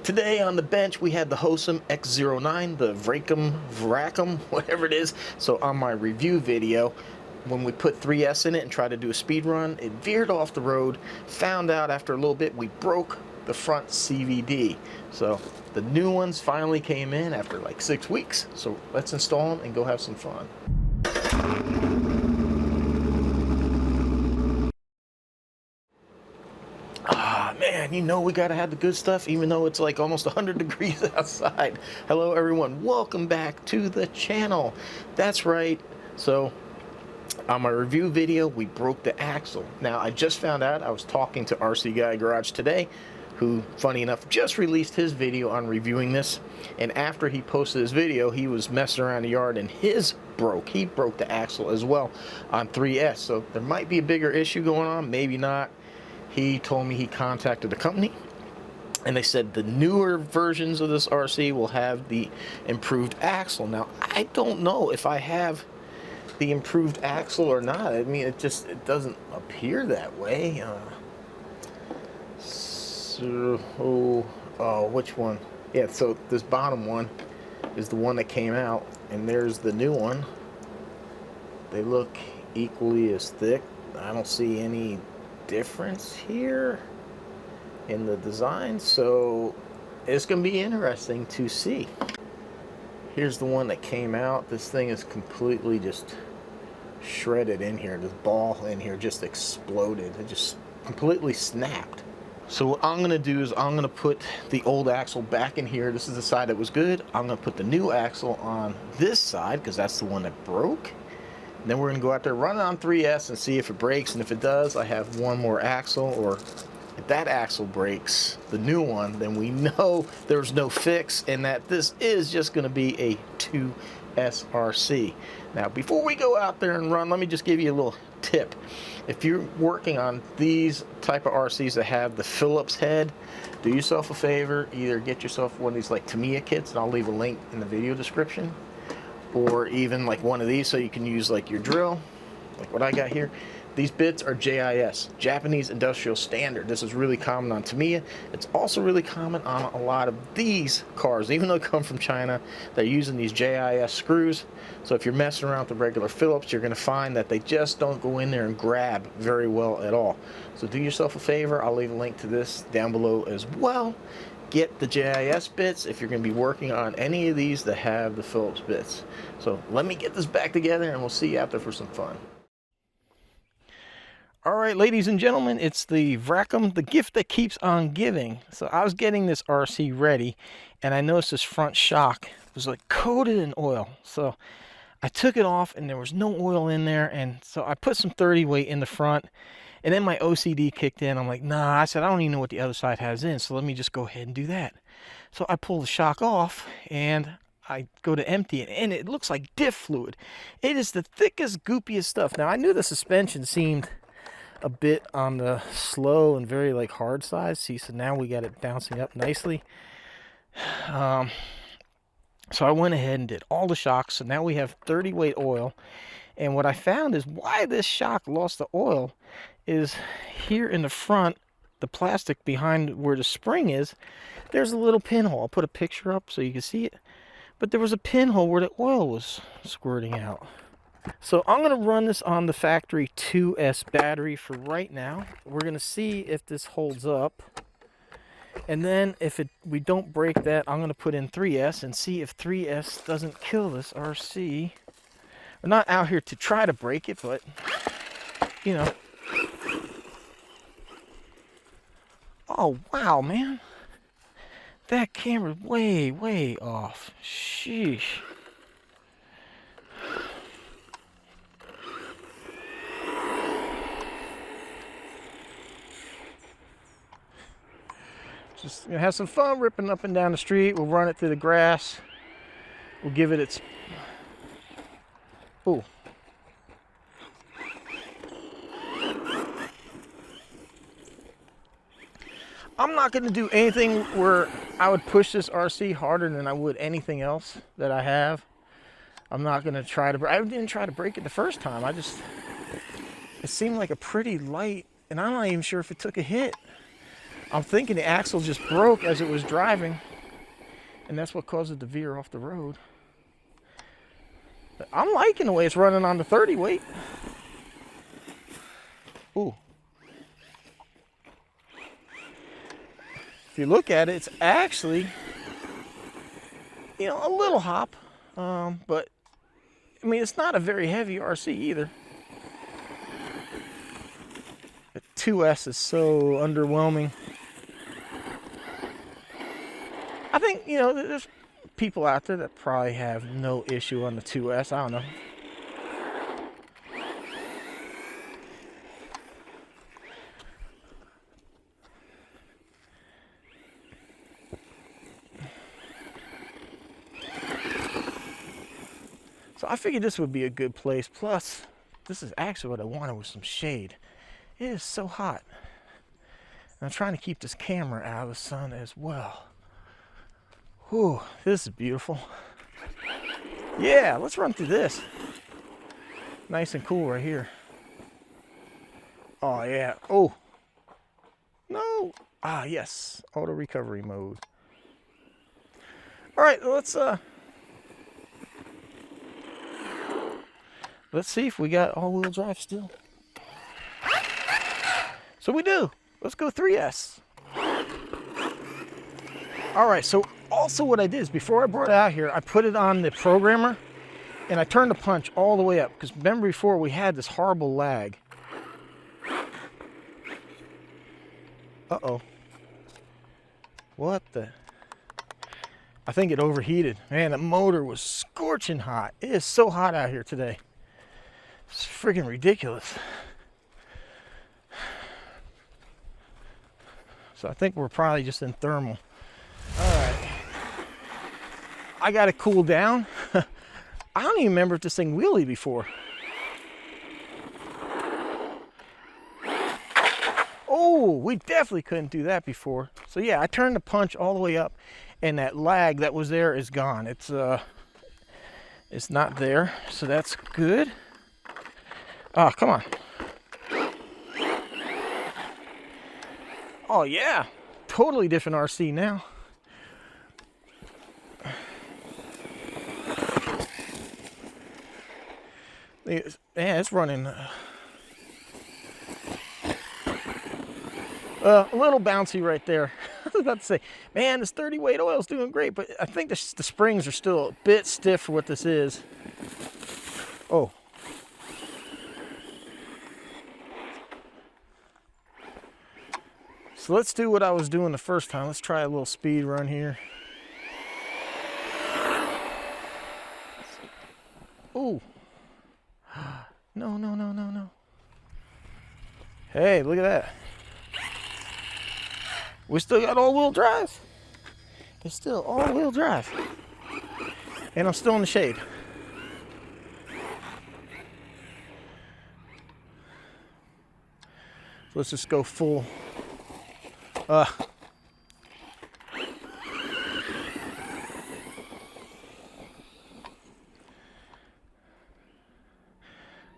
Today on the bench we had the Hosim X09, the Vrakm, whatever it is. So on my review video, when we put 3S in it and tried to do a speed run, it veered off the road. Found out after a little bit we broke the front CVD. So the new ones finally came in after like 6 weeks. So let's install them and go have some fun. Man, you know we gotta have the good stuff even though it's like almost 100 degrees outside. Hello everyone, welcome back to the channel. That's right, so on my review video we broke the axle. Now I just found out, I was talking to RC Guy Garage today, who funny enough just released his video on reviewing this, and after he posted his video he was messing around the yard and his broke. He broke the axle as well on 3S, so there might be a bigger issue going on, maybe not. He told me he contacted the company and they said the newer versions of this RC will have the improved axle. Now, I don't know if I have the improved axle or not. I mean, it doesn't appear that way. Which one? Yeah, so this bottom one is the one that came out, and there's the new one. They look equally as thick. I don't see any difference here in the design, so it's gonna be interesting to see. Here's the one that came out. This thing is completely just shredded in here. This ball in here just exploded. It just completely snapped. So what I'm gonna do is I'm gonna put the old axle back in here. This is the side that was good. I'm gonna put the new axle on this side because that's the one that broke. Then we're going to go out there, run it on 3S and see if it breaks, and if it does, I have one more axle, or if that axle breaks, the new one, then we know there's no fix and that this is just going to be a 2S RC. Now, before we go out there and run, let me just give you a little tip. If you're working on these type of RCs that have the Phillips head, do yourself a favor, either get yourself one of these like Tamiya kits, and I'll leave a link in the video description, or even like one of these so you can use like your drill, like what I got here. These bits are JIS, Japanese Industrial Standard. This is really common on Tamiya. It's also really common on a lot of these cars. Even though they come from China, they're using these JIS screws. So if you're messing around with the regular Phillips, you're gonna find that they just don't go in there and grab very well at all. So do yourself a favor, I'll leave a link to this down below as well. Get the JIS bits if you're going to be working on any of these that have the Phillips bits. So let me get this back together and we'll see you out there for some fun. Alright, ladies and gentlemen, it's the Vrakm, the gift that keeps on giving. So I was getting this RC ready and I noticed this front shock was like coated in oil. So I took it off and there was no oil in there, and so I put some 30 weight in the front. And then my OCD kicked in. I'm like, nah, I said, I don't even know what the other side has in, so let me just go ahead and do that. So I pull the shock off, and I go to empty it, and it looks like diff fluid. It is the thickest, goopiest stuff. Now, I knew the suspension seemed a bit on the slow and very, like, hard side. See, so now we got it bouncing up nicely. So I went ahead and did all the shocks, so now we have 30 weight oil. And what I found is why this shock lost the oil is here in the front, the plastic behind where the spring is, there's a little pinhole. I'll put a picture up so you can see it. But there was a pinhole where the oil was squirting out. So I'm going to run this on the factory 2S battery for right now. We're going to see if this holds up. And then if we don't break that, I'm going to put in 3S and see if 3S doesn't kill this RC. We're not out here to try to break it, but, you know. Oh, wow, man. That camera's way, way off. Sheesh. Just gonna have some fun ripping up and down the street. We'll run it through the grass. We'll give it its... Ooh. I'm not going to do anything where I would push this RC harder than I would anything else that I have. I'm not going to try to... I didn't try to break it the first time. It seemed like a pretty light, and I'm not even sure if it took a hit. I'm thinking the axle just broke as it was driving, and that's what caused it to veer off the road. But I'm liking the way it's running on the 30 weight. Ooh. If you look at it, it's actually, you know, a little hop, but I mean, it's not a very heavy RC either. The 2S is so underwhelming. I think, you know, there's people out there that probably have no issue on the 2S. I don't know. So I figured this would be a good place. Plus, this is actually what I wanted, with some shade. It is so hot. And I'm trying to keep this camera out of the sun as well. Whew, this is beautiful. Yeah, let's run through this. Nice and cool right here. Oh yeah. Oh. No. Ah, yes. Auto recovery mode. All right, let's see if we got all-wheel drive still. So we do. Let's go 3S. All right, so also what I did is before I brought it out here, I put it on the programmer and I turned the punch all the way up, because remember before we had this horrible lag. Uh-oh. What the? I think it overheated. Man, the motor was scorching hot. It is so hot out here today. It's freaking ridiculous. So I think we're probably just in thermal. All right. I got to cool down. I don't even remember if this thing wheelied before. Oh, we definitely couldn't do that before. So yeah, I turned the punch all the way up, and that lag that was there is gone. It's not there, so that's good. Oh, come on. Oh yeah, totally different RC now. Yeah, it's running a little bouncy right there. I was about to say, man, this 30 weight oil is doing great, but I think the springs are still a bit stiff for what this is. Oh. So let's do what I was doing the first time. Let's try a little speed run here. Oh. No, no, no, no, no. Hey, look at that. We still got all-wheel drive. It's still all-wheel drive. And I'm still in the shade. So let's just go full.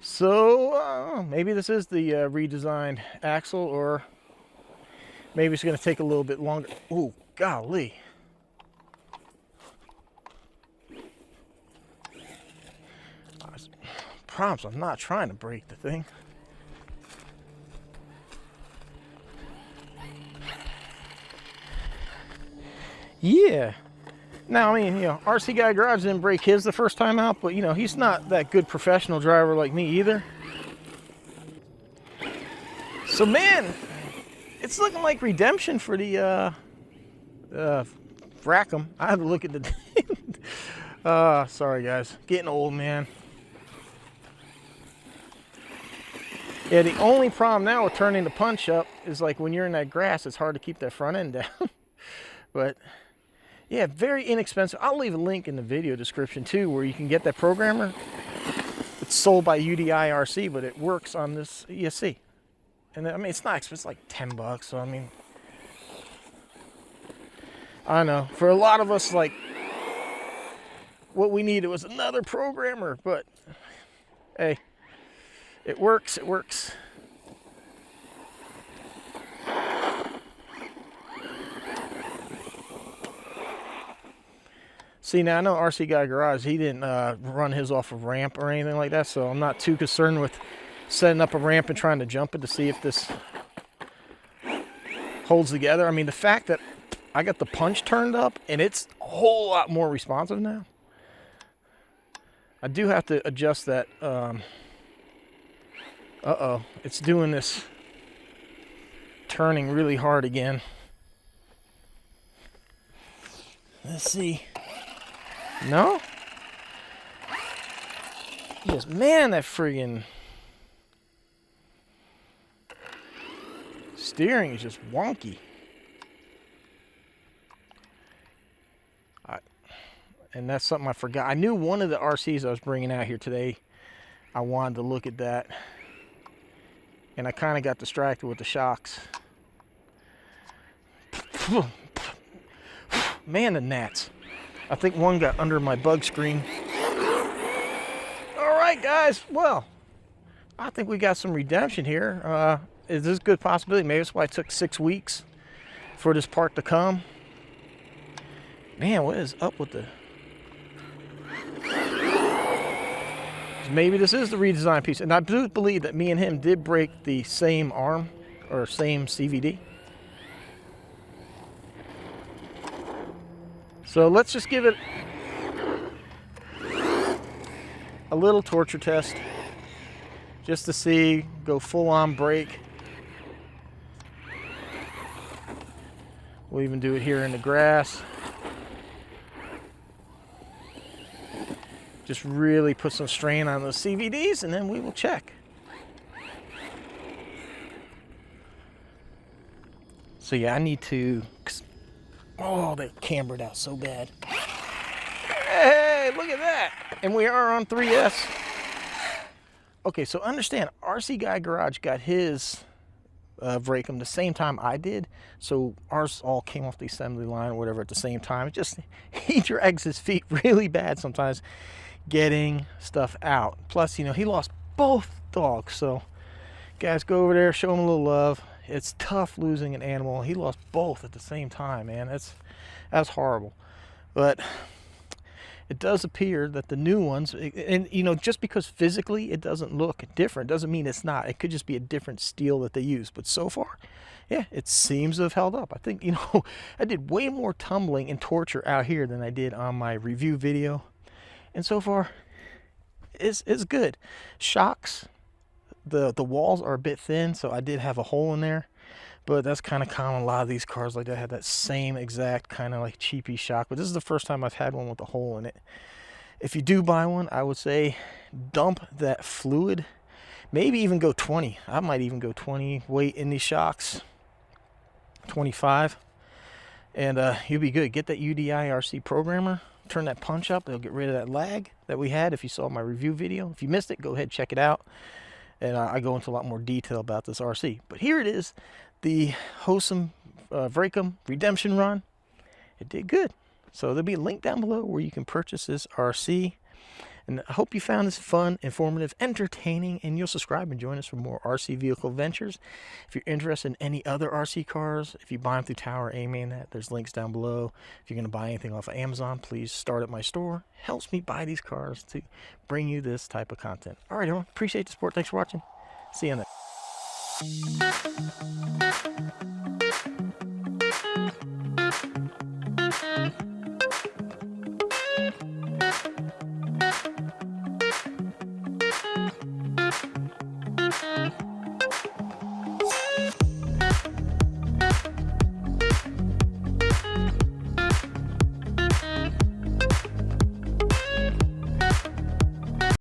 So maybe this is the redesigned axle, or maybe it's going to take a little bit longer. Oh, golly. I promise I'm not trying to break the thing. Yeah. Now, I mean, you know, RC Guy Garage didn't break his the first time out, but, you know, he's not that good professional driver like me either. So, man, it's looking like redemption for the Vrakm. I have to look at the... sorry, guys. Getting old, man. Yeah, the only problem now with turning the punch up is, like, when you're in that grass, it's hard to keep that front end down. But... yeah, very inexpensive. I'll leave a link in the video description too, where you can get that programmer. It's sold by UDI RC, but it works on this ESC. And I mean, it's not expensive, it's like $10. So I mean, I know for a lot of us, like, what we needed was another programmer. But hey, it works. It works. See, now I know RC Guy Garage, he didn't run his off a ramp or anything like that, so I'm not too concerned with setting up a ramp and trying to jump it to see if this holds together. I mean, the fact that I got the punch turned up and it's a whole lot more responsive now. I do have to adjust that. Uh-oh, it's doing this turning really hard again. Let's see. No? Yes, man, that friggin' steering is just wonky. And that's something I forgot. I knew one of the RCs I was bringing out here today, I wanted to look at that. And I kind of got distracted with the shocks. Man, the gnats. I think one got under my bug screen. All right, guys. Well, I think we got some redemption here. Is this a good possibility? Maybe that's why it took 6 weeks for this part to come. Man, what is up with the... Maybe this is the redesigned piece. And I do believe that me and him did break the same arm or same CVD. So let's just give it a little torture test just to see, go full on brake. We'll even do it here in the grass. Just really put some strain on those CVDs and then we will check. So yeah, I need to, oh, they cambered out so bad. Hey, look at that. And we are on 3S. Okay, so understand, RC Guy Garage got his Vrakm the same time I did. So ours all came off the assembly line or whatever at the same time. It just, he drags his feet really bad sometimes getting stuff out. Plus, you know, he lost both dogs. So guys, go over there, show him a little love. It's tough losing an animal. He lost both at the same time, man. That's horrible. But it does appear that the new ones, and you know, just because physically it doesn't look different doesn't mean it's not. It could just be a different steel that they use. But so far, yeah, it seems to have held up. I think, you know, I did way more tumbling and torture out here than I did on my review video. And so far, it's good. Shocks, the walls are a bit thin, so I did have a hole in there. But that's kind of common. A lot of these cars like that have that same exact kind of like cheapy shock. But this is the first time I've had one with a hole in it. If you do buy one, I would say dump that fluid. Maybe even go 20. I might even go 20 weight in these shocks. 25. And you'll be good. Get that UDI RC programmer. Turn that punch up. It'll get rid of that lag that we had if you saw my review video. If you missed it, go ahead, check it out. And I go into a lot more detail about this RC. But here it is. The Hosim Vrakm redemption run. It did good. So there'll be a link down below where you can purchase this RC. And I hope you found this fun, informative, entertaining, and you'll subscribe and join us for more RC vehicle ventures. If you're interested in any other RC cars, if you buy them through Tower AMAN, there's links down below. If you're going to buy anything off of Amazon, please start at my store. Helps me buy these cars to bring you this type of content. All right, everyone. Appreciate the support. Thanks for watching. See you next.